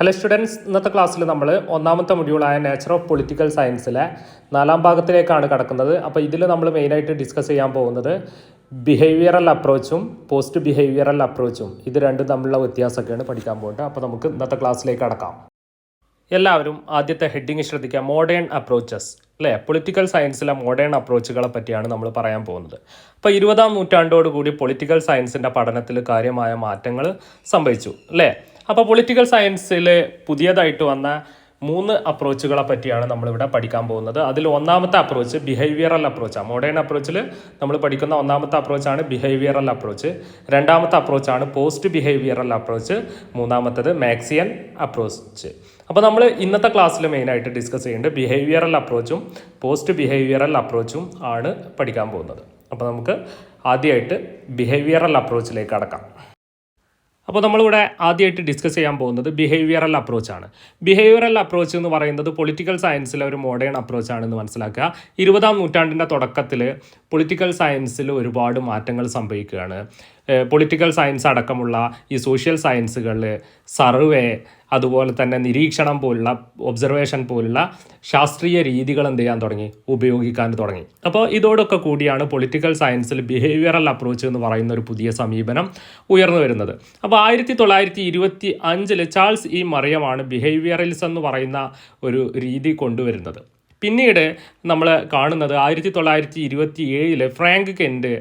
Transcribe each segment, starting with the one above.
Hello students, ഇന്നത്തെ ക്ലാസ്സിൽ നമ്മൾ ഒന്നാമത്തെ മൊഡ്യൂളായ നേച്ചർ ഓഫ് പൊളിറ്റിക്കൽ സയൻസിലെ 4ാം ഭാഗത്തിലേക്കാണ് കടക്കുന്നത്. അപ്പോൾ ഇതിൽ നമ്മൾ മെയിനായിട്ട് ഡിസ്കസ് ചെയ്യാൻ പോകുന്നത് ബിഹേവിയറൽ അപ്രോച്ചും പോസ്റ്റ് ബിഹേവിയറൽ അപ്രോച്ചും ഇത് രണ്ടും തമ്മിലുള്ള വ്യത്യാസമൊക്കെയാണ് പഠിക്കാൻ പോകുന്നത്. അപ്പോൾ നമുക്ക് ഇന്നത്തെ ക്ലാസ്സിലേക്ക് കടക്കാം. എല്ലാവരും ആദ്യത്തെ ഹെഡിങ് ശ്രദ്ധിക്കുക, മോഡേൺ അപ്രോച്ചസ് അല്ലേ. പൊളിറ്റിക്കൽ സയൻസിലെ മോഡേൺ അപ്രോച്ചുകളെ പറ്റിയാണ് നമ്മൾ പറയാൻ പോകുന്നത്. അപ്പോൾ 20ാം നൂറ്റാണ്ടോടുകൂടി പൊളിറ്റിക്കൽ സയൻസിൻ്റെ പഠനത്തിൽ കാര്യമായ മാറ്റങ്ങൾ സംഭവിച്ചു അല്ലേ. അപ്പോൾ പൊളിറ്റിക്കൽ സയൻസിൽ പുതിയതായിട്ട് വന്ന 3 അപ്രോച്ചുകളെ പറ്റിയാണ് നമ്മളിവിടെ പഠിക്കാൻ പോകുന്നത്. അതിൽ ഒന്നാമത്തെ അപ്രോച്ച് ബിഹേവിയറൽ അപ്രോച്ചാണ്. മോഡേൺ അപ്രോച്ചിൽ നമ്മൾ പഠിക്കുന്ന ഒന്നാമത്തെ അപ്രോച്ചാണ് ബിഹേവിയറൽ അപ്രോച്ച്. രണ്ടാമത്തെ അപ്രോച്ചാണ് പോസ്റ്റ് ബിഹേവിയറൽ അപ്രോച്ച്. മൂന്നാമത്തേത് മാക്സിയൻ അപ്രോച്ച്. അപ്പോൾ നമ്മൾ ഇന്നത്തെ ക്ലാസ്സിൽ മെയിനായിട്ട് ഡിസ്കസ് ചെയ്യുന്നത് ബിഹേവിയറൽ അപ്രോച്ചും പോസ്റ്റ് ബിഹേവിയറൽ അപ്രോച്ചും ആണ് പഠിക്കാൻ പോകുന്നത്. അപ്പോൾ നമുക്ക് ആദ്യമായിട്ട് ബിഹേവിയറൽ അപ്രോച്ചിലേക്ക് കടക്കാം. അപ്പോൾ നമ്മളിവിടെ ആദ്യമായിട്ട് ഡിസ്കസ് ചെയ്യാൻ പോകുന്നത് ബിഹേവിയറൽ അപ്രോച്ചാണ്. ബിഹേവിയറൽ അപ്രോച്ച് എന്ന് പറയുന്നത് പൊളിറ്റിക്കൽ സയൻസിലെ ഒരു മോഡേൺ അപ്രോച്ചാണെന്ന് മനസ്സിലാക്കുക. 20ാം നൂറ്റാണ്ടിൻ്റെ തുടക്കത്തിൽ പൊളിറ്റിക്കൽ സയൻസിൽ ഒരുപാട് മാറ്റങ്ങൾ സംഭവിക്കുകയാണ്. പൊളിറ്റിക്കൽ സയൻസ് അടക്കമുള്ള ഈ സോഷ്യൽ സയൻസുകളിൽ സർവേ, അതുപോലെ തന്നെ നിരീക്ഷണം പോലുള്ള ഒബ്സർവേഷൻ പോലുള്ള ശാസ്ത്രീയ രീതികൾ എന്ത് ചെയ്യാൻ തുടങ്ങി, ഉപയോഗിക്കാൻ തുടങ്ങി. അപ്പോൾ ഇതോടൊക്കെ കൂടിയാണ് പൊളിറ്റിക്കൽ സയൻസിൽ ബിഹേവിയറൽ അപ്രോച്ച് എന്ന് പറയുന്ന ഒരു പുതിയ സമീപനം ഉയർന്നു വരുന്നത്. അപ്പോൾ 1925 ചാൾസ് ഇ മറിയമാണ് ബിഹേവിയറലിസം എന്ന് പറയുന്ന ഒരു രീതി കൊണ്ടുവരുന്നത്. പിന്നീട് നമ്മൾ കാണുന്നത് 1927 ഫ്രാങ്ക് കെൻറ്റ്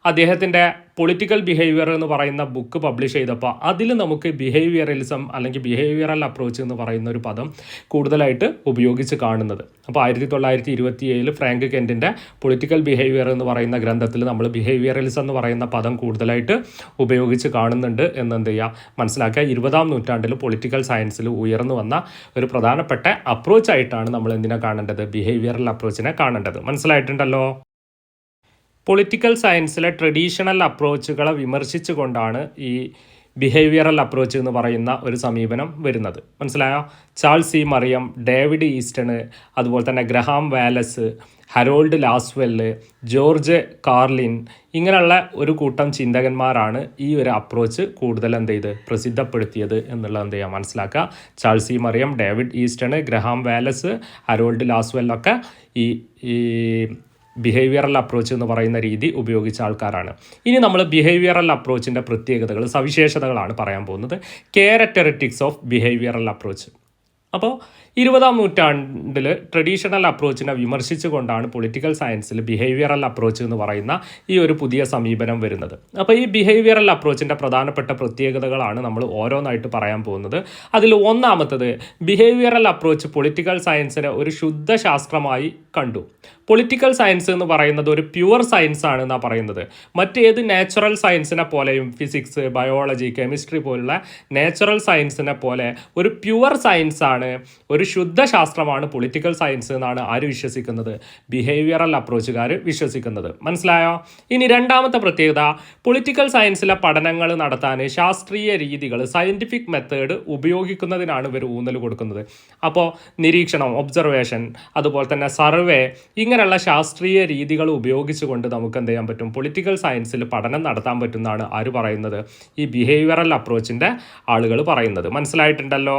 അദ്ദേഹത്തിൻ്റെ പൊളിറ്റിക്കൽ ബിഹേവിയർ എന്ന് പറയുന്ന ബുക്ക് പബ്ലിഷ് ചെയ്തപ്പോൾ അതിൽ നമുക്ക് ബിഹേവിയറലിസം അല്ലെങ്കിൽ ബിഹേവിയറൽ അപ്രോച്ച് എന്ന് പറയുന്ന ഒരു പദം കൂടുതലായിട്ട് ഉപയോഗിച്ച് കാണുന്നത്. അപ്പോൾ 1927 ഫ്രാങ്ക് കെൻറ്റിൻ്റെ പൊളിറ്റിക്കൽ ബിഹേവിയർ എന്ന് പറയുന്ന ഗ്രന്ഥത്തിൽ നമ്മൾ ബിഹേവിയറലിസം എന്ന് പറയുന്ന പദം കൂടുതലായിട്ട് ഉപയോഗിച്ച് കാണുന്നുണ്ട് എന്നെന്ത് ചെയ്യുക, മനസ്സിലാക്കുക. 20ാം നൂറ്റാണ്ടിൽ പൊളിറ്റിക്കൽ സയൻസിൽ ഉയർന്നു വന്ന ഒരു പ്രധാനപ്പെട്ട അപ്രോച്ചായിട്ടാണ് നമ്മൾ എന്തിനെ കാണേണ്ടത്, ബിഹേവിയറൽ അപ്രോച്ചിനെ കാണേണ്ടത്. മനസ്സിലായിട്ടുണ്ടല്ലോ. പൊളിറ്റിക്കൽ സയൻസിലെ ട്രഡീഷണൽ അപ്രോച്ചുകളെ വിമർശിച്ചുകൊണ്ടാണ് ഈ ബിഹേവിയറൽ അപ്രോച്ച് എന്ന് പറയുന്ന ഒരു സമീപനം വരുന്നത്. മനസ്സിലായോ? Charles E Merriam, David Easton, അതുപോലെ തന്നെ Graham Wallas, Harold Lasswell, George Carlin, ഇങ്ങനെയുള്ള ഒരു കൂട്ടം ചിന്തകന്മാരാണ് ഈ ഒരു അപ്രോച്ച് കൂടുതൽ എന്ത് ചെയ്ത് പ്രസിദ്ധപ്പെടുത്തിയത് എന്നുള്ളത് എന്ത് ചെയ്യുക, മനസ്സിലാക്കുക. Charles E Merriam, David Easton, Graham Wallas, Harold ലാസ്വെല്ലൊക്കെ ഈ ബിഹേവിയറൽ അപ്രോച്ച് എന്ന് പറയുന്ന രീതി ഉപയോഗിച്ച ആൾക്കാരാണ്. ഇനി നമ്മൾ ബിഹേവിയറൽ അപ്രോച്ചിൻ്റെ പ്രത്യേകതകൾ, സവിശേഷതകളാണ് പറയാൻ പോകുന്നത്. Characteristics of behavioural approach. അപ്പോൾ 20ാം നൂറ്റാണ്ടിൽ ട്രഡീഷണൽ അപ്രോച്ചിനെ വിമർശിച്ചുകൊണ്ടാണ് പൊളിറ്റിക്കൽ സയൻസിൽ ബിഹേവിയറൽ അപ്രോച്ച് എന്ന് പറയുന്ന ഈ ഒരു പുതിയ സമീപനം വരുന്നത്. അപ്പോൾ ഈ ബിഹേവിയറൽ അപ്രോച്ചിൻ്റെ പ്രധാനപ്പെട്ട പ്രത്യേകതകളാണ് നമ്മൾ ഓരോന്നായിട്ട് പറയാൻ പോകുന്നത്. അതിൽ ഒന്നാമത്തത്, ബിഹേവിയറൽ അപ്രോച്ച് പൊളിറ്റിക്കൽ സയൻസിനെ ഒരു ശുദ്ധശാസ്ത്രമായി കണ്ടു. പൊളിറ്റിക്കൽ സയൻസ് എന്ന് പറയുന്നത് ഒരു പ്യുവർ സയൻസ് ആണ് എന്നാണ് പറയുന്നത്. മറ്റേത് നാച്ചുറൽ സയൻസിനെ പോലെയും ഫിസിക്സ്, ബയോളജി, കെമിസ്ട്രി പോലുള്ള നാച്ചുറൽ സയൻസിനെ പോലെ ഒരു പ്യുവർ സയൻസ് ആണ്, ഒരു ശുദ്ധശാസ്ത്രമാണ് പൊളിറ്റിക്കൽ സയൻസ് എന്നാണ് ആര് വിശ്വസിക്കുന്നത്, ബിഹേവിയറൽ അപ്രോച്ചുകാർ വിശ്വസിക്കുന്നത്. മനസ്സിലായോ? ഇനി രണ്ടാമത്തെ പ്രത്യേകത, പൊളിറ്റിക്കൽ സയൻസിലെ പഠനങ്ങൾ നടത്താൻ ശാസ്ത്രീയ രീതികൾ, സയൻറ്റിഫിക് മെത്തേഡ് ഉപയോഗിക്കുന്നതിനാണ് ഇവർ ഊന്നൽ കൊടുക്കുന്നത്. അപ്പോൾ നിരീക്ഷണം, ഒബ്സർവേഷൻ, അതുപോലെ തന്നെ സർവേ, ഇങ്ങനെയുള്ള ശാസ്ത്രീയ രീതികൾ ഉപയോഗിച്ചുകൊണ്ട് നമുക്ക് എന്ത് ചെയ്യാൻ പറ്റും, പൊളിറ്റിക്കൽ സയൻസിൽ പഠനം നടത്താൻ പറ്റുന്നതാണ് ആര് പറയുന്നത്, ഈ ബിഹേവിയറൽ അപ്രോച്ചിൻ്റെ ആളുകൾ പറയുന്നത്. മനസ്സിലായിട്ടുണ്ടല്ലോ.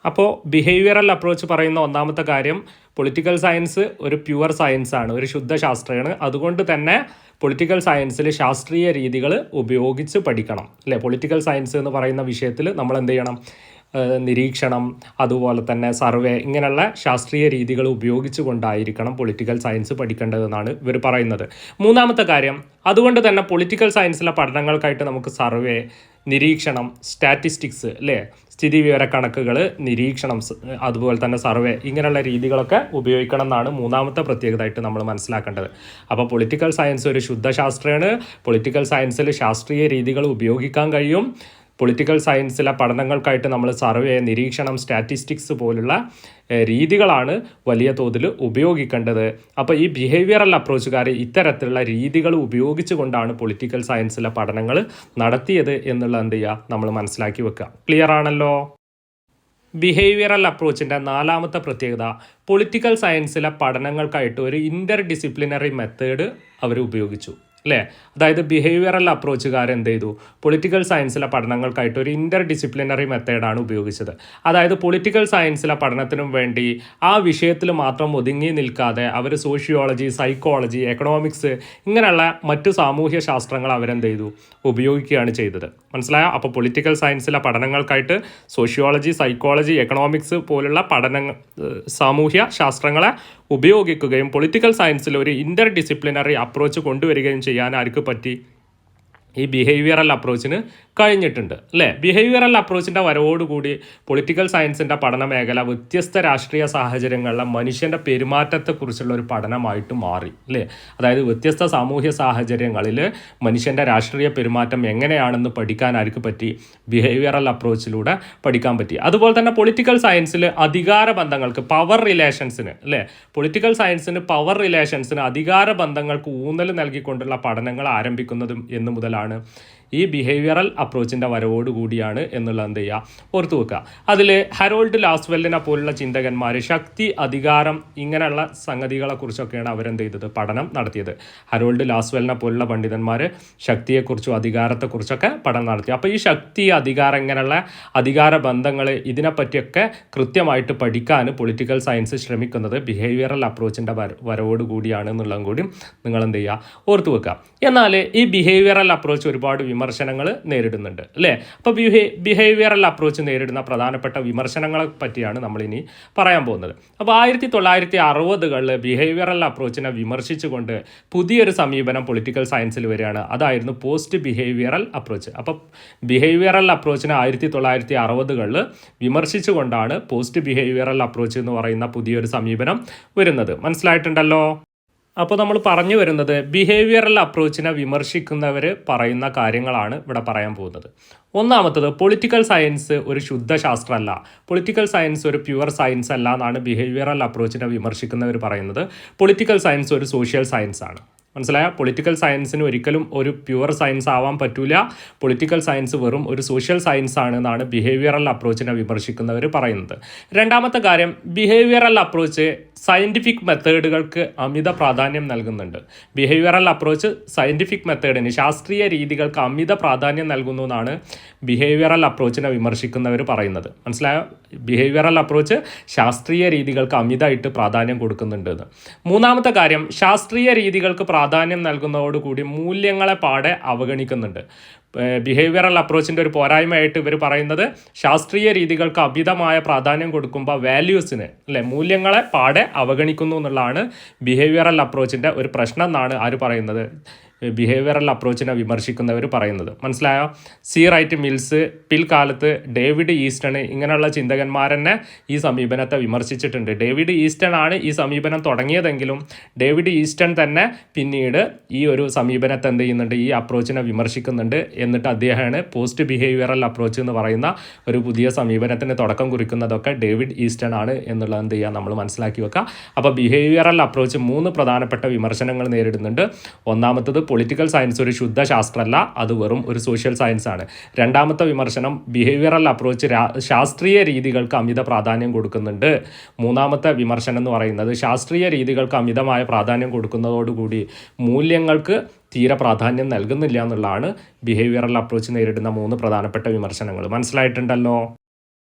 അപ്പോൾ ബിഹേവിയറൽ അപ്രോച്ച് പറയുന്ന ഒന്നാമത്തെ കാര്യം, പൊളിറ്റിക്കൽ സയൻസ് ഒരു പ്യുവർ സയൻസ് ആണ്, ഒരു ശുദ്ധശാസ്ത്രമാണ്. അതുകൊണ്ട് തന്നെ പൊളിറ്റിക്കൽ സയൻസിൽ ശാസ്ത്രീയ രീതികൾ ഉപയോഗിച്ച് പഠിക്കണം അല്ലേ. പൊളിറ്റിക്കൽ സയൻസ് എന്ന് പറയുന്ന വിഷയത്തിൽ നമ്മൾ എന്ത് ചെയ്യണം, നിരീക്ഷണം, അതുപോലെ തന്നെ സർവേ, ഇങ്ങനെയുള്ള ശാസ്ത്രീയ രീതികൾ ഉപയോഗിച്ചു കൊണ്ടായിരിക്കണം പൊളിറ്റിക്കൽ സയൻസ് പഠിക്കേണ്ടതെന്നാണ് ഇവർ പറയുന്നത്. മൂന്നാമത്തെ കാര്യം, അതുകൊണ്ട് തന്നെ പൊളിറ്റിക്കൽ സയൻസിലെ പഠനങ്ങൾക്കായിട്ട് നമുക്ക് സർവേ, നിരീക്ഷണം, സ്റ്റാറ്റിസ്റ്റിക്സ് അല്ലേ, സ്ഥിതിവിവരക്കണക്കുകൾ, നിരീക്ഷണം, അതുപോലെ തന്നെ സർവേ, ഇങ്ങനെയുള്ള രീതികളൊക്കെ ഉപയോഗിക്കണം എന്നാണ് മൂന്നാമത്തെ പ്രത്യേകതയായിട്ട് നമ്മൾ മനസ്സിലാക്കേണ്ടത്. അപ്പോൾ പൊളിറ്റിക്കൽ സയൻസ് ഒരു ശുദ്ധശാസ്ത്രമാണ്. പൊളിറ്റിക്കൽ സയൻസിൽ ശാസ്ത്രീയ രീതികൾ ഉപയോഗിക്കാൻ കഴിയും. പൊളിറ്റിക്കൽ സയൻസിലെ പഠനങ്ങൾക്കായിട്ട് നമ്മൾ സർവേ, നിരീക്ഷണം, സ്റ്റാറ്റിസ്റ്റിക്സ് പോലുള്ള രീതികളാണ് വലിയ തോതിൽ ഉപയോഗിക്കേണ്ടത്. അപ്പോൾ ഈ ബിഹേവിയറൽ അപ്രോച്ചുകാർ ഇത്തരത്തിലുള്ള രീതികൾ ഉപയോഗിച്ചുകൊണ്ടാണ് പൊളിറ്റിക്കൽ സയൻസിലെ പഠനങ്ങൾ നടത്തിയത് എന്നുള്ളത് എന്ത് ചെയ്യുക, നമ്മൾ മനസ്സിലാക്കി വെക്കുക. ക്ലിയർ ആണല്ലോ. ബിഹേവിയറൽ അപ്രോച്ചിൻ്റെ നാലാമത്തെ പ്രത്യേകത, പൊളിറ്റിക്കൽ സയൻസിലെ പഠനങ്ങൾക്കായിട്ട് ഒരു ഇൻ്റർ ഡിസിപ്ലിനറി മെത്തേഡ് അവർ ഉപയോഗിച്ചു. അല്ലേ? അതായത് ബിഹേവിയറൽ അപ്രോച്ചുകാർ എന്ത് ചെയ്തു, പൊളിറ്റിക്കൽ സയൻസിലെ പഠനങ്ങൾക്കായിട്ട് ഒരു ഇൻ്റർ ഡിസിപ്ലിനറി മെത്തേഡാണ് ഉപയോഗിച്ചത്. അതായത് പൊളിറ്റിക്കൽ സയൻസിലെ പഠനത്തിനും വേണ്ടി ആ വിഷയത്തിൽ മാത്രം ഒതുങ്ങി നിൽക്കാതെ അവർ സോഷ്യോളജി, സൈക്കോളജി, എക്കണോമിക്സ് ഇങ്ങനെയുള്ള മറ്റു സാമൂഹ്യ ശാസ്ത്രങ്ങൾ അവരെന്ത് ചെയ്തു, ഉപയോഗിക്കുകയാണ് ചെയ്തത്. മനസ്സിലായോ? അപ്പോൾ പൊളിറ്റിക്കൽ സയൻസിലെ പഠനങ്ങൾക്കായിട്ട് സോഷ്യോളജി, സൈക്കോളജി, എക്കണോമിക്സ് പോലുള്ള പഠനങ്ങൾ, സാമൂഹ്യ ശാസ്ത്രങ്ങളെ ഉപയോഗിക്കുകയും പൊളിറ്റിക്കൽ സയൻസിൽ ഒരു ഇൻ്റർ ഡിസിപ്ലിനറി അപ്രോച്ച് കൊണ്ടുവരികയും ചെയ്യാൻ ആർക്ക് പറ്റി? ഈ ബിഹേവിയറൽ അപ്രോച്ചിന് കഴിഞ്ഞിട്ടുണ്ട്, അല്ലേ? ബിഹേവിയറൽ അപ്രോച്ചിൻ്റെ വരവോടുകൂടി പൊളിറ്റിക്കൽ സയൻസിൻ്റെ പഠന മേഖല വ്യത്യസ്ത രാഷ്ട്രീയ സാഹചര്യങ്ങളിലെ മനുഷ്യൻ്റെ പെരുമാറ്റത്തെക്കുറിച്ചുള്ള ഒരു പഠനമായിട്ട് മാറി, അല്ലേ? അതായത് വ്യത്യസ്ത സാമൂഹ്യ സാഹചര്യങ്ങളിൽ മനുഷ്യൻ്റെ രാഷ്ട്രീയ പെരുമാറ്റം എങ്ങനെയാണെന്ന് പഠിക്കാൻ ആർക്ക് പറ്റി? ബിഹേവിയറൽ അപ്രോച്ചിലൂടെ പഠിക്കാൻ പറ്റി. അതുപോലെ തന്നെ പൊളിറ്റിക്കൽ സയൻസിൽ അധികാര ബന്ധങ്ങൾക്ക്, പവർ റിലേഷൻസിന്, അല്ലേ? പൊളിറ്റിക്കൽ സയൻസിന് പവർ റിലേഷൻസിന്, അധികാര ബന്ധങ്ങൾക്ക് ഊന്നൽ നൽകിക്കൊണ്ടുള്ള പഠനങ്ങൾ ആരംഭിക്കുന്നതും എന്ന് മുതലാണ് ഈ ബിഹേവിയറൽ അപ്രോച്ചിൻ്റെ വരവോടുകൂടിയാണ് എന്നുള്ളത് എന്ത് ചെയ്യുക, ഓർത്തു വെക്കുക. അതിൽ ഹരോൾഡ് ലാസ്വെല്ലിനെ പോലുള്ള ചിന്തകന്മാർ ശക്തി, അധികാരം ഇങ്ങനെയുള്ള സംഗതികളെക്കുറിച്ചൊക്കെയാണ് അവരെന്ത് ചെയ്തത്, പഠനം നടത്തിയത്. ഹരോൾഡ് ലാസ്വെല്ലിനെ പോലുള്ള പണ്ഡിതന്മാർ ശക്തിയെക്കുറിച്ചും അധികാരത്തെക്കുറിച്ചൊക്കെ പഠനം നടത്തി. അപ്പോൾ ഈ ശക്തി, അധികാരം, ഇങ്ങനെയുള്ള അധികാര ബന്ധങ്ങൾ ഇതിനെപ്പറ്റിയൊക്കെ കൃത്യമായിട്ട് പഠിക്കാൻ പൊളിറ്റിക്കൽ സയൻസ് ശ്രമിക്കുന്നത് ബിഹേവിയറൽ അപ്രോച്ചിൻ്റെ വരവോടുകൂടിയാണ് എന്നുള്ളതും കൂടി നിങ്ങൾ എന്ത് ചെയ്യുക, ഓർത്തു വെക്കുക. എന്നാൽ ഈ ബിഹേവിയറൽ അപ്രോച്ച് ഒരുപാട് വിമർശനങ്ങൾ നേരിടുന്നുണ്ട്, അല്ലേ? അപ്പോൾ ബിഹേവിയറൽ അപ്രോച്ച് നേരിടുന്ന പ്രധാനപ്പെട്ട വിമർശനങ്ങളെ പറ്റിയാണ് നമ്മളിനി പറയാൻ പോകുന്നത്. അപ്പോൾ 1960കളിൽ ബിഹേവിയറൽ അപ്രോച്ചിനെ വിമർശിച്ചുകൊണ്ട് പുതിയൊരു സമീപനം പൊളിറ്റിക്കൽ സയൻസിൽ വരികയാണ്. അതായിരുന്നു പോസ്റ്റ് ബിഹേവിയറൽ അപ്രോച്ച്. അപ്പോൾ ബിഹേവിയറൽ അപ്രോച്ചിനെ 1960കളിൽ വിമർശിച്ചുകൊണ്ടാണ് പോസ്റ്റ് ബിഹേവിയറൽ അപ്രോച്ച് എന്ന് പറയുന്ന പുതിയൊരു സമീപനം വരുന്നത്. മനസ്സിലായിട്ടുണ്ടല്ലോ? അപ്പോൾ നമ്മൾ പറഞ്ഞു വരുന്നത് ബിഹേവിയറൽ അപ്രോച്ചിനെ വിമർശിക്കുന്നവർ പറയുന്ന കാര്യങ്ങളാണ് ഇവിടെ പറയാൻ പോകുന്നത്. ഒന്നാമത്തത്, പൊളിറ്റിക്കൽ സയൻസ് ഒരു ശുദ്ധശാസ്ത്രമല്ല, പൊളിറ്റിക്കൽ സയൻസ് ഒരു പ്യുവർ സയൻസ് അല്ല എന്നാണ് ബിഹേവിയറൽ അപ്രോച്ചിനെ വിമർശിക്കുന്നവർ പറയുന്നത്. പൊളിറ്റിക്കൽ സയൻസ് ഒരു സോഷ്യൽ സയൻസ് ആണ്. മനസ്സിലായ? പൊളിറ്റിക്കൽ സയൻസിന് ഒരിക്കലും ഒരു പ്യുവർ സയൻസ് ആവാൻ പറ്റില്ല. പൊളിറ്റിക്കൽ സയൻസ് വെറും ഒരു സോഷ്യൽ സയൻസ് ആണ് എന്നാണ് ബിഹേവിയറൽ അപ്രോച്ചിനെ വിമർശിക്കുന്നവർ പറയുന്നത്. രണ്ടാമത്തെ കാര്യം, ബിഹേവിയറൽ അപ്രോച്ച് സയൻറ്റിഫിക് മെത്തേഡുകൾക്ക് അമിത പ്രാധാന്യം നൽകുന്നുണ്ട്. ബിഹേവിയറൽ അപ്രോച്ച് സയൻറ്റിഫിക് മെത്തേഡിന്, ശാസ്ത്രീയ രീതികൾക്ക് അമിത പ്രാധാന്യം നൽകുന്നു എന്നാണ് ബിഹേവിയറൽ അപ്രോച്ചിനെ വിമർശിക്കുന്നവർ പറയുന്നത്. മനസ്സിലായോ? ബിഹേവിയറൽ അപ്രോച്ച് ശാസ്ത്രീയ രീതികൾക്ക് അമിതമായിട്ട് പ്രാധാന്യം കൊടുക്കുന്നുണ്ട് എന്ന്. മൂന്നാമത്തെ കാര്യം, ശാസ്ത്രീയ രീതികൾക്ക് പ്രാധാന്യം നൽകുന്നതോടുകൂടി മൂല്യങ്ങളെ പാടെ അവഗണിക്കുന്നുണ്ട്. ബിഹേവിയറൽ അപ്രോച്ചിൻ്റെ ഒരു പോരായ്മയായിട്ട് ഇവർ പറയുന്നത് ശാസ്ത്രീയ രീതികൾക്ക് അമിതമായ പ്രാധാന്യം കൊടുക്കുമ്പോൾ വാല്യൂസിന്, അല്ലെ, മൂല്യങ്ങളെ പാടെ അവഗണിക്കുന്നു എന്നുള്ളതാണ് ബിഹേവിയറൽ അപ്രോച്ചിൻ്റെ ഒരു പ്രശ്നം എന്നാണ് ആര് പറയുന്നത്, ബിഹേവിയറൽ അപ്രോച്ചിനെ വിമർശിക്കുന്നവർ പറയുന്നത്. മനസ്സിലായോ? സി റൈറ്റ് മിൽസ്, പിൽക്കാലത്ത് ഡേവിഡ് ഈസ്റ്റൺ ഇങ്ങനെയുള്ള ചിന്തകന്മാരെന്നെ ഈ സമീപനത്തെ വിമർശിച്ചിട്ടുണ്ട്. ഡേവിഡ് ഈസ്റ്റൺ ആണ് ഈ സമീപനം തുടങ്ങിയതെങ്കിലും ഡേവിഡ് ഈസ്റ്റൺ തന്നെ പിന്നീട് ഈ ഒരു സമീപനത്തെ എന്ത് ചെയ്യുന്നുണ്ട്, ഈ അപ്രോച്ചിനെ വിമർശിക്കുന്നുണ്ട്. എന്നിട്ട് അദ്ദേഹമാണ് പോസ്റ്റ് ബിഹേവിയറൽ അപ്രോച്ച് എന്ന് പറയുന്ന ഒരു പുതിയ സമീപനത്തിന് തുടക്കം കുറിക്കുന്നതൊക്കെ ഡേവിഡ് ഈസ്റ്റൺ ആണ് എന്നുള്ളത് എന്ത് ചെയ്യുക, നമ്മൾ മനസ്സിലാക്കി വെക്കുക. അപ്പോൾ ബിഹേവിയറൽ അപ്രോച്ച് 3 പ്രധാനപ്പെട്ട വിമർശനങ്ങൾ നേരിടുന്നുണ്ട്. ഒന്നാമത്തത്, പൊളിറ്റിക്കൽ സയൻസ് ഒരു ശുദ്ധ ശാസ്ത്രമല്ല, അത് വെറും ഒരു സോഷ്യൽ സയൻസ് ആണ്. രണ്ടാമത്തെ വിമർശനം, ബിഹേവിയറൽ അപ്രോച്ച് ശാസ്ത്രീയ രീതികൾക്ക് അമിത പ്രാധാന്യം കൊടുക്കുന്നുണ്ട്. മൂന്നാമത്തെ വിമർശനം എന്ന് പറയുന്നത് ശാസ്ത്രീയ രീതികൾക്ക് അമിതമായ പ്രാധാന്യം കൊടുക്കുന്നതോടുകൂടി മൂല്യങ്ങൾക്ക് തീരെ പ്രാധാന്യം നൽകുന്നില്ല എന്നുള്ളതാണ് ബിഹേവിയറൽ അപ്രോച്ച് നേരിടുന്ന 3 പ്രധാനപ്പെട്ട വിമർശനങ്ങൾ. മനസ്സിലായിട്ടുണ്ടല്ലോ?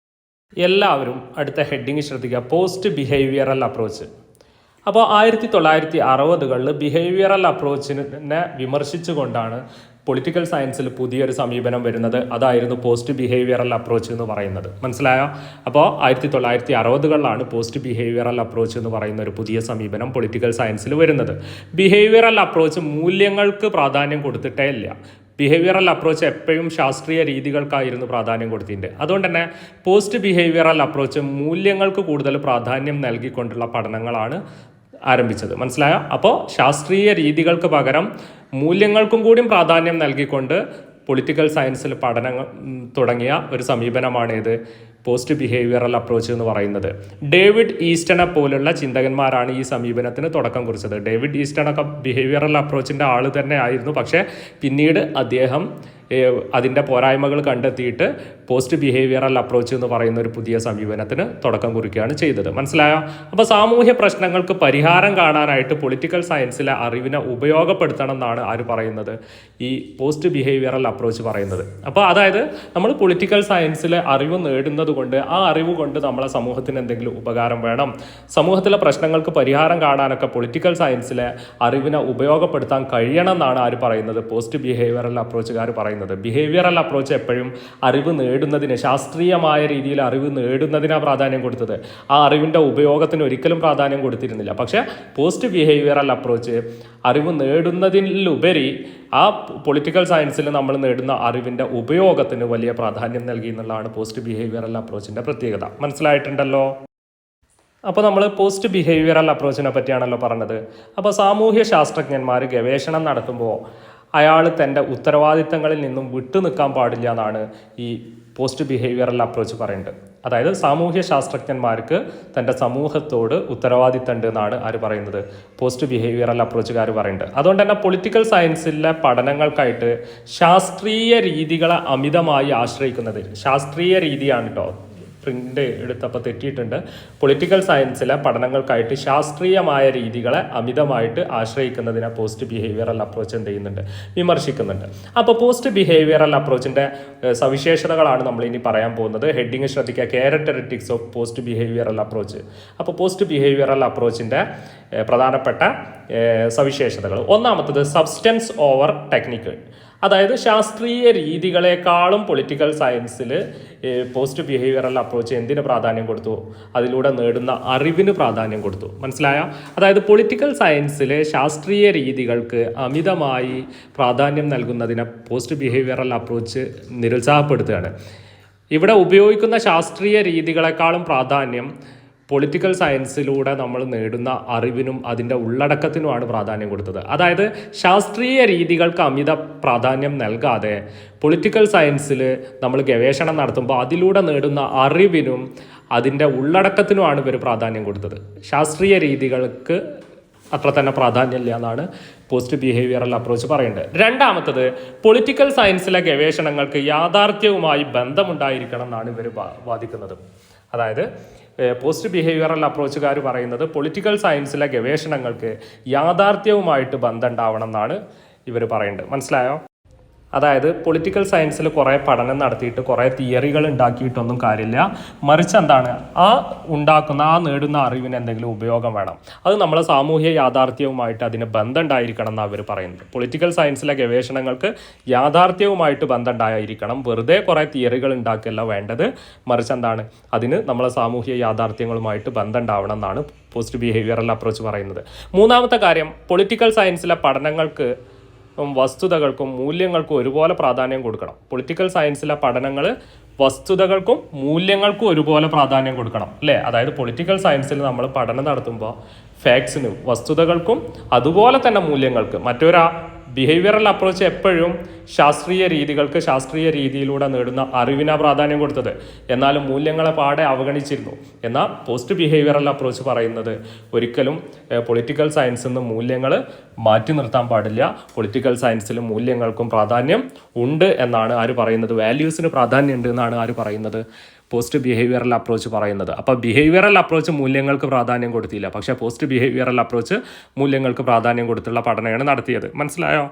എല്ലാവരും അടുത്ത ഹെഡിങ് ശ്രദ്ധിക്കുക, പോസ്റ്റ് ബിഹേവിയറൽ അപ്രോച്ച്. അപ്പോൾ 1960കളിൽ ബിഹേവിയറൽ അപ്രോച്ചിനെ വിമർശിച്ചുകൊണ്ടാണ് പൊളിറ്റിക്കൽ സയൻസിൽ പുതിയൊരു സമീപനം വരുന്നത്. അതായിരുന്നു പോസ്റ്റ് ബിഹേവിയറൽ അപ്രോച്ച് എന്ന് പറയുന്നത്. മനസ്സിലായോ? അപ്പോൾ 1960കളിലാണ് പോസ്റ്റ് ബിഹേവിയറൽ അപ്രോച്ച് എന്ന് പറയുന്ന ഒരു പുതിയ സമീപനം പൊളിറ്റിക്കൽ സയൻസിൽ വരുന്നത്. ബിഹേവിയറൽ അപ്രോച്ച് മൂല്യങ്ങൾക്ക് പ്രാധാന്യം കൊടുത്തിട്ടേ ഇല്ല. ബിഹേവിയറൽ അപ്രോച്ച് എപ്പോഴും ശാസ്ത്രീയ രീതികൾക്കായിരുന്നു പ്രാധാന്യം കൊടുത്തിട്ടുണ്ട്. അതുകൊണ്ട് തന്നെ പോസ്റ്റ് ബിഹേവിയറൽ അപ്രോച്ച് മൂല്യങ്ങൾക്ക് കൂടുതൽ പ്രാധാന്യം നൽകിക്കൊണ്ടുള്ള പഠനങ്ങളാണ് ആരംഭിച്ചത്. മനസ്സിലായോ? അപ്പോൾ ശാസ്ത്രീയ രീതികൾക്ക് പകരം മൂല്യങ്ങൾക്കും കൂടി പ്രാധാന്യം നൽകിക്കൊണ്ട് പൊളിറ്റിക്കൽ സയൻസിൽ പഠനങ്ങൾ തുടങ്ങിയ ഒരു സമീപനമാണിത് പോസ്റ്റ് ബിഹേവിയറൽ അപ്രോച്ച് എന്ന് പറയുന്നത്. ഡേവിഡ് ഈസ്റ്റനെ പോലുള്ള ചിന്തകന്മാരാണ് ഈ സമീപനത്തിന് തുടക്കം കുറിച്ചത്. ഡേവിഡ് ഈസ്റ്റണൊക്കെ ബിഹേവിയറൽ അപ്രോച്ചിൻ്റെ ആൾ തന്നെ ആയിരുന്നു. പക്ഷേ പിന്നീട് അദ്ദേഹം അതിൻ്റെ പോരായ്മകൾ കണ്ടെത്തിയിട്ട് പോസ്റ്റ് ബിഹേവിയറൽ അപ്രോച്ച് എന്ന് പറയുന്ന ഒരു പുതിയ സമീപനത്തിന് തുടക്കം കുറിക്കുകയാണ് ചെയ്തത്. മനസ്സിലായോ? അപ്പോൾ സാമൂഹ്യ പ്രശ്നങ്ങൾക്ക് പരിഹാരം കാണാനായിട്ട് പൊളിറ്റിക്കൽ സയൻസിലെ അറിവിനെ ഉപയോഗപ്പെടുത്തണം എന്നാണ് ആര് പറയുന്നത്? ഈ പോസ്റ്റ് ബിഹേവിയറൽ അപ്രോച്ച് പറയുന്നത്. അപ്പോൾ അതായത് നമ്മൾ പൊളിറ്റിക്കൽ സയൻസിലെ അറിവ് നേടുന്നത് കൊണ്ട് ആ അറിവ് കൊണ്ട് നമ്മളെ സമൂഹത്തിന് എന്തെങ്കിലും ഉപകാരം വേണം, സമൂഹത്തിലെ പ്രശ്നങ്ങൾക്ക് പരിഹാരം കാണാനൊക്കെ പൊളിറ്റിക്കൽ സയൻസിലെ അറിവിനെ ഉപയോഗപ്പെടുത്താൻ കഴിയണം എന്നാണ് ആര് പറയുന്നത്? പോസ്റ്റ് ബിഹേവിയറൽ അപ്രോച്ചുകാർ പറയുന്നത്. ബിഹേവിയറൽ അപ്രോച്ച് എപ്പോഴും അറിവ് നേടുന്നതിന്, ശാസ്ത്രീയമായ രീതിയിൽ അറിവ് നേടുന്നതിനാണ് പ്രാധാന്യം കൊടുത്തത്. ആ അറിവിൻ്റെ ഉപയോഗത്തിന് ഒരിക്കലും പ്രാധാന്യം കൊടുത്തിരുന്നില്ല. പക്ഷേ പോസ്റ്റ് ബിഹേവിയറൽ അപ്രോച്ച് അറിവ് നേടുന്നതിലുപരി ആ പൊളിറ്റിക്കൽ സയൻസിൽ നമ്മൾ നേടുന്ന അറിവിൻ്റെ ഉപയോഗത്തിന് വലിയ പ്രാധാന്യം നൽകി എന്നുള്ളതാണ് പോസ്റ്റ് ബിഹേവിയറൽ അപ്രോച്ചിൻ്റെ പ്രത്യേകത. മനസ്സിലായിട്ടുണ്ടല്ലോ? അപ്പോൾ നമ്മൾ പോസ്റ്റ് ബിഹേവിയറൽ അപ്രോച്ചിനെ പറ്റിയാണല്ലോ പറഞ്ഞത്. അപ്പോൾ സാമൂഹ്യ ശാസ്ത്രജ്ഞന്മാർ ഗവേഷണം നടത്തുമ്പോൾ അയാൾ തൻ്റെ ഉത്തരവാദിത്തങ്ങളിൽ നിന്നും വിട്ടു നിൽക്കാൻ പാടില്ല എന്നാണ് ഈ പോസ്റ്റ് ബിഹേവിയറൽ അപ്രോച്ച് പറയുന്നത്. അതായത് സാമൂഹ്യ ശാസ്ത്രജ്ഞന്മാർക്ക് തൻ്റെ സമൂഹത്തോട് ഉത്തരവാദിത്തമുണ്ട് എന്നാണ് ആര് പറയുന്നത്? പോസ്റ്റ് ബിഹേവിയറൽ അപ്രോച്ചുകാർ പറയുന്നത്. അതുകൊണ്ട് തന്നെ പൊളിറ്റിക്കൽ സയൻസിലെ പഠനങ്ങൾക്കായിട്ട് ശാസ്ത്രീയ രീതികളെ അമിതമായി ആശ്രയിക്കുന്നത്, ശാസ്ത്രീയ രീതിയാണ് കേട്ടോ, പ്രിൻ്റ് എടുത്തപ്പോൾ തെറ്റിയിട്ടുണ്ട്. പൊളിറ്റിക്കൽ സയൻസിലെ പഠനങ്ങൾക്കായിട്ട് ശാസ്ത്രീയമായ രീതികളെ അമിതമായിട്ട് ആശ്രയിക്കുന്നതിനെ പോസ്റ്റ് ബിഹേവിയറൽ അപ്രോച്ച് എന്ത് ചെയ്യുന്നുണ്ട്? വിമർശിക്കുന്നുണ്ട്. അപ്പോൾ പോസ്റ്റ് ബിഹേവിയറൽ അപ്രോച്ചിൻ്റെ സവിശേഷതകളാണ് നമ്മൾ ഇനി പറയാൻ പോകുന്നത്. ഹെഡിങ് ശ്രദ്ധിക്കുക, characteristics of post behavioural approach. അപ്പോൾ പോസ്റ്റ് ബിഹേവിയറൽ അപ്രോച്ചിൻ്റെ പ്രധാനപ്പെട്ട സവിശേഷതകൾ. ഒന്നാമത്തത് സബ്സ്റ്റൻസ് ഓവർ ടെക്നിക്ക്. അതായത് ശാസ്ത്രീയ രീതികളെക്കാളും പൊളിറ്റിക്കൽ സയൻസിൽ പോസ്റ്റ് ബിഹേവിയറൽ അപ്രോച്ച് എന്തിന് പ്രാധാന്യം കൊടുത്തു? അതിലൂടെ നേടുന്ന അറിവിന് പ്രാധാന്യം കൊടുത്തു. മനസ്സിലായോ? അതായത് പൊളിറ്റിക്കൽ സയൻസിലെ ശാസ്ത്രീയ രീതികൾക്ക് അമിതമായി പ്രാധാന്യം നൽകുന്നതിനെ പോസ്റ്റ് ബിഹേവിയറൽ അപ്രോച്ച് നിരുത്സാഹപ്പെടുത്തുകയാണ്. ഇവിടെ ഉപയോഗിക്കുന്ന ശാസ്ത്രീയ രീതികളെക്കാളും പ്രാധാന്യം പൊളിറ്റിക്കൽ സയൻസിലൂടെ നമ്മൾ നേടുന്ന അറിവിനും അതിൻ്റെ ഉള്ളടക്കത്തിനുമാണ് പ്രാധാന്യം കൊടുത്തത്. അതായത് ശാസ്ത്രീയ രീതികൾക്ക് അമിത പ്രാധാന്യം നൽകാതെ പൊളിറ്റിക്കൽ സയൻസിൽ നമ്മൾ ഗവേഷണം നടത്തുമ്പോൾ അതിലൂടെ നേടുന്ന അറിവിനും അതിൻ്റെ ഉള്ളടക്കത്തിനുമാണ് ഇവർ പ്രാധാന്യം കൊടുത്തത്. ശാസ്ത്രീയ രീതികൾക്ക് അത്ര തന്നെ പ്രാധാന്യമില്ല എന്നാണ് പോസ്റ്റ് ബിഹേവിയറൽ അപ്രോച്ച് പറയുന്നത്. രണ്ടാമത്തത് പൊളിറ്റിക്കൽ സയൻസിലെ ഗവേഷണങ്ങൾക്ക് യാഥാർത്ഥ്യവുമായി ബന്ധമുണ്ടായിരിക്കണം എന്നാണ് ഇവർ വാദിക്കുന്നത്. അതായത് പോസ്റ്റ് ബിഹേവിയറൽ അപ്രോച്ചുകാർ പറയുന്നത് പൊളിറ്റിക്കൽ സയൻസിലെ ഗവേഷണങ്ങൾക്ക് യാഥാർത്ഥ്യവുമായിട്ട് ബന്ധം ഉണ്ടാവണം എന്നാണ് ഇവർ പറയുന്നത്. മനസ്സിലായോ? അതായത് പൊളിറ്റിക്കൽ സയൻസിൽ കുറേ പഠനം നടത്തിയിട്ട് കുറേ തിയറികൾ ഉണ്ടാക്കിയിട്ടൊന്നും കാര്യമില്ല. മറിച്ച് എന്താണ്, ആ നേടുന്ന അറിവിന് എന്തെങ്കിലും ഉപയോഗം വേണം. അത് നമ്മളെ സാമൂഹ്യ യാഥാർത്ഥ്യവുമായിട്ട് അതിന് ബന്ധം ഉണ്ടായിരിക്കണം എന്നാണ് അവർ പറയുന്നത്. പൊളിറ്റിക്കൽ സയൻസിലെ ഗവേഷണങ്ങൾക്ക് യാഥാർത്ഥ്യവുമായിട്ട് ബന്ധം ഉണ്ടായിരിക്കണം. വെറുതെ കുറേ തിയറികൾ ഉണ്ടാക്കുകയല്ല വേണ്ടത്. മറിച്ച് എന്താണ്, അതിന് നമ്മളെ സാമൂഹ്യ യാഥാർത്ഥ്യങ്ങളുമായിട്ട് ബന്ധം ഉണ്ടാവണം എന്നാണ് പോസ്റ്റ് ബിഹേവിയറൽ അപ്രോച്ച് പറയുന്നത്. മൂന്നാമത്തെ കാര്യം, പൊളിറ്റിക്കൽ സയൻസിലെ പഠനങ്ങൾക്ക് വസ്തുതകൾക്കും മൂല്യങ്ങൾക്കും ഒരുപോലെ പ്രാധാന്യം കൊടുക്കണം. പൊളിറ്റിക്കൽ സയൻസിലെ പഠനങ്ങൾ വസ്തുതകൾക്കും മൂല്യങ്ങൾക്കും ഒരുപോലെ പ്രാധാന്യം കൊടുക്കണം, അല്ലേ? അതായത് പൊളിറ്റിക്കൽ സയൻസിൽ നമ്മൾ പഠനം നടത്തുമ്പോൾ ഫാക്ട്സിനും വസ്തുതകൾക്കും അതുപോലെ തന്നെ മൂല്യങ്ങൾക്ക്, മറ്റൊരു ബിഹേവിയറൽ അപ്രോച്ച് എപ്പോഴും ശാസ്ത്രീയ രീതികൾക്ക് ശാസ്ത്രീയ രീതിയിലൂടെ നേടുന്ന അറിവിനാ പ്രാധാന്യം കൊടുത്തത്. എന്നാലും മൂല്യങ്ങളെ പാടെ അവഗണിച്ചിരുന്നു. എന്നാൽ പോസ്റ്റ് ബിഹേവിയറൽ അപ്രോച്ച് പറയുന്നത് ഒരിക്കലും പൊളിറ്റിക്കൽ സയൻസിൽ നിന്ന് മൂല്യങ്ങൾ മാറ്റി നിർത്താൻ പാടില്ല. പൊളിറ്റിക്കൽ സയൻസിലും മൂല്യങ്ങൾക്കും പ്രാധാന്യം ഉണ്ട് എന്നാണ് ആര് പറയുന്നത്? വാല്യൂസിന് പ്രാധാന്യം ഉണ്ട് എന്നാണ് ആര് പറയുന്നത്? പോസ്റ്റ് ബിഹേവിയറൽ അപ്രോച്ച് പറയുന്നത്. അപ്പോൾ ബിഹേവിയറൽ അപ്രോച്ച് മൂല്യങ്ങൾക്ക് പ്രാധാന്യം കൊടുത്തില്ല, പക്ഷേ പോസ്റ്റ് ബിഹേവിയറൽ അപ്രോച്ച് മൂല്യങ്ങൾക്ക് പ്രാധാന്യം കൊടുത്തുള്ള പഠനമാണ് നടത്തിയത്. മനസ്സിലായോ?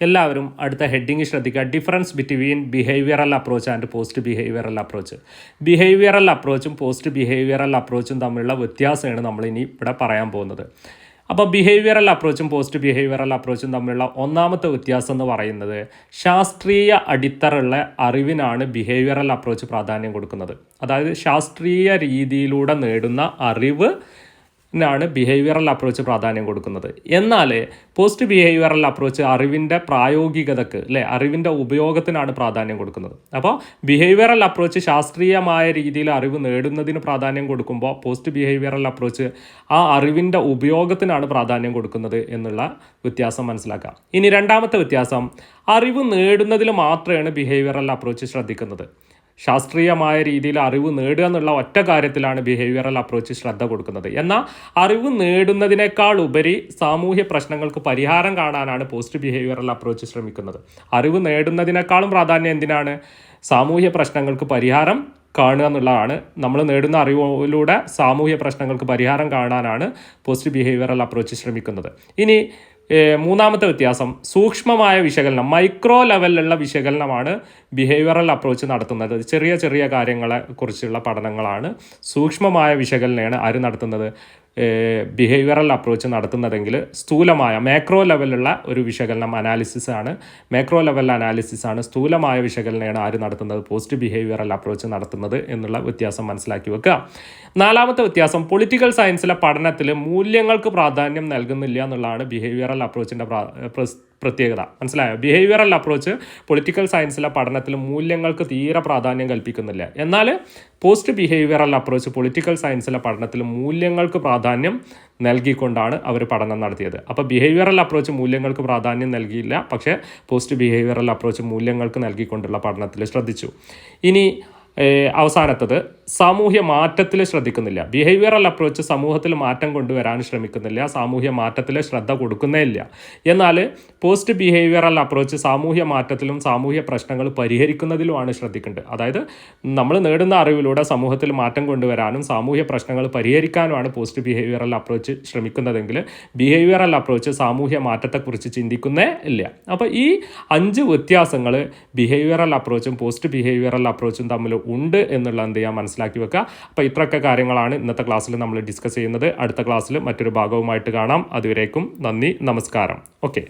എല്ലാവരും അടുത്ത ഹെഡിങ് ശ്രദ്ധിക്കുക, difference between behavioural approach and post behavioural approach. Behavioural അപ്രോച്ചും പോസ്റ്റ് ബിഹേവിയറൽ അപ്രോച്ചും തമ്മിലുള്ള വ്യത്യാസമാണ് നമ്മൾ ഇനി ഇവിടെ പറയാൻ പോകുന്നത്. അപ്പോൾ ബിഹേവിയറൽ അപ്രോച്ചും പോസ്റ്റ് ബിഹേവിയറൽ അപ്രോച്ചും തമ്മിലുള്ള ഒന്നാമത്തെ വ്യത്യാസം എന്ന് പറയുന്നത് ശാസ്ത്രീയ അടിത്തറയുള്ള അറിവിനാണ് ബിഹേവിയറൽ അപ്രോച്ച് പ്രാധാന്യം കൊടുക്കുന്നത്. അതായത് ശാസ്ത്രീയ രീതിയിലൂടെ നേടുന്ന അറിവ് ാണ് ബിഹേവിയറൽ അപ്രോച്ച് പ്രാധാന്യം കൊടുക്കുന്നത്. എന്നാൽ പോസ്റ്റ് ബിഹേവിയറൽ അപ്രോച്ച് അറിവിൻ്റെ പ്രായോഗികതക്ക്, അല്ലേ, അറിവിൻ്റെ ഉപയോഗത്തിനാണ് പ്രാധാന്യം കൊടുക്കുന്നത്. അപ്പോൾ ബിഹേവിയറൽ അപ്രോച്ച് ശാസ്ത്രീയമായ രീതിയിൽ അറിവ് നേടുന്നതിന് പ്രാധാന്യം കൊടുക്കുമ്പോൾ പോസ്റ്റ് ബിഹേവിയറൽ അപ്രോച്ച് ആ അറിവിൻ്റെ ഉപയോഗത്തിനാണ് പ്രാധാന്യം കൊടുക്കുന്നത് എന്നുള്ള വ്യത്യാസം മനസ്സിലാക്കാം. ഇനി രണ്ടാമത്തെ വ്യത്യാസം, അറിവ് നേടുന്നതിൽ മാത്രമാണ് ബിഹേവിയറൽ അപ്രോച്ച് ശ്രദ്ധിക്കുന്നത്. ശാസ്ത്രീയമായ രീതിയിൽ അറിവ് നേടുക എന്നുള്ള ഒറ്റ കാര്യത്തിലാണ് ബിഹേവിയറൽ അപ്രോച്ച് ശ്രദ്ധ കൊടുക്കുന്നത്. എന്നാൽ അറിവ് നേടുന്നതിനേക്കാൾ ഉപരി സാമൂഹ്യ പ്രശ്നങ്ങൾക്ക് പരിഹാരം കാണാനാണ് പോസ്റ്റ് ബിഹേവിയറൽ അപ്രോച്ച് ശ്രമിക്കുന്നത്. അറിവ് നേടുന്നതിനേക്കാളും പ്രാധാന്യം എന്തിനാണ്? സാമൂഹ്യ പ്രശ്നങ്ങൾക്ക് പരിഹാരം കാണുക എന്നുള്ളതാണ്. നമ്മൾ നേടുന്ന അറിവിലൂടെ സാമൂഹ്യ പ്രശ്നങ്ങൾക്ക് പരിഹാരം കാണാനാണ് പോസ്റ്റ് ബിഹേവിയറൽ അപ്രോച്ച് ശ്രമിക്കുന്നത്. ഇനി മൂന്നാമത്തെ വ്യത്യാസം, സൂക്ഷ്മമായ വിശകലനം, മൈക്രോ ലെവലിലുള്ള വിശകലനമാണ് ബിഹേവിയറൽ അപ്രോച്ച് നടത്തുന്നത്. ചെറിയ ചെറിയ കാര്യങ്ങളെ കുറിച്ചുള്ള പഠനങ്ങളാണ്, സൂക്ഷ്മമായ വിശകലനമാണ് ആര് നടത്തുന്നത്? ബിഹേവിയറൽ അപ്രോച്ച് നടത്തുന്നതെങ്കിൽ സ്ഥൂലമായ മാക്രോ ലെവലുള്ള ഒരു വിശകലനം അനാലിസിസ് ആണ്. മാക്രോ ലെവൽ അനാലിസിസ് ആണ്, സ്ഥൂലമായ വിശകലനമാണ് ആര് നടത്തുന്നത്? പോസ്റ്റ് ബിഹേവിയറൽ അപ്രോച്ച് നടത്തുന്നത് എന്നുള്ള വ്യത്യാസം മനസ്സിലാക്കി വെക്കുക. നാലാമത്തെ വ്യത്യാസം, പൊളിറ്റിക്കൽ സയൻസിലെ പഠനത്തിൽ മൂല്യങ്ങൾക്ക് പ്രാധാന്യം നൽകുന്നില്ല എന്നുള്ളതാണ് ബിഹേവിയറൽ അപ്രോച്ചിൻ്റെ പ്രത്യേകത. മനസ്സിലായോ? ബിഹേവിയറൽ അപ്രോച്ച് പൊളിറ്റിക്കൽ സയൻസിലെ പഠനത്തിൽ മൂല്യങ്ങൾക്ക് തീരെ പ്രാധാന്യം കൽപ്പിക്കുന്നില്ല. എന്നാൽ പോസ്റ്റ് ബിഹേവിയറൽ അപ്രോച്ച് പൊളിറ്റിക്കൽ സയൻസിലെ പഠനത്തിൽ മൂല്യങ്ങൾക്ക് പ്രാധാന്യം നൽകിക്കൊണ്ടാണ് അവർ പഠനം നടത്തിയത്. അപ്പോൾ ബിഹേവിയറൽ അപ്രോച്ച് മൂല്യങ്ങൾക്ക് പ്രാധാന്യം നൽകിയില്ല, പക്ഷേ പോസ്റ്റ് ബിഹേവിയറൽ അപ്രോച്ച് മൂല്യങ്ങൾക്ക് നൽകിക്കൊണ്ടുള്ള പഠനത്തിൽ ശ്രദ്ധിച്ചു. ഇനി അവസാനത്തത്, സാമൂഹ്യ മാറ്റത്തിൽ ശ്രദ്ധിക്കുന്നില്ല. ബിഹേവിയറൽ അപ്രോച്ച് സമൂഹത്തിൽ മാറ്റം കൊണ്ടുവരാൻ ശ്രമിക്കുന്നില്ല, സാമൂഹ്യ മാറ്റത്തിൽ ശ്രദ്ധ കൊടുക്കുന്നേ ഇല്ല. എന്നാൽ പോസ്റ്റ് ബിഹേവിയറൽ അപ്രോച്ച് സാമൂഹ്യ മാറ്റത്തിലും സാമൂഹ്യ പ്രശ്നങ്ങൾ പരിഹരിക്കുന്നതിലുമാണ് ശ്രദ്ധിക്കേണ്ടത്. അതായത് നമ്മൾ നേടുന്ന അറിവിലൂടെ സമൂഹത്തിൽ മാറ്റം കൊണ്ടുവരാനും സാമൂഹ്യ പ്രശ്നങ്ങൾ പരിഹരിക്കാനുമാണ് പോസ്റ്റ് ബിഹേവിയറൽ അപ്രോച്ച് ശ്രമിക്കുന്നതെങ്കിൽ ബിഹേവിയറൽ അപ്രോച്ച് സാമൂഹ്യ മാറ്റത്തെക്കുറിച്ച് ചിന്തിക്കുന്നേ ഇല്ല. അപ്പോൾ ഈ 5 വ്യത്യാസങ്ങൾ ബിഹേവിയറൽ അപ്രോച്ചും പോസ്റ്റ് ബിഹേവിയറൽ അപ്രോച്ചും തമ്മിൽ ഉണ്ട് എന്നുള്ള എന്ത് ചെയ്യാൻ മനസ്സിലാക്കി വെക്കുക. അപ്പോൾ ഇത്രയൊക്കെ കാര്യങ്ങളാണ് ഇന്നത്തെ ക്ലാസ്സിൽ നമ്മൾ ഡിസ്കസ് ചെയ്യുന്നത്. അടുത്ത ക്ലാസ്സിൽ മറ്റൊരു ഭാഗവുമായിട്ട് കാണാം. അതുവരേക്കും നന്ദി, നമസ്കാരം. ഓക്കെ.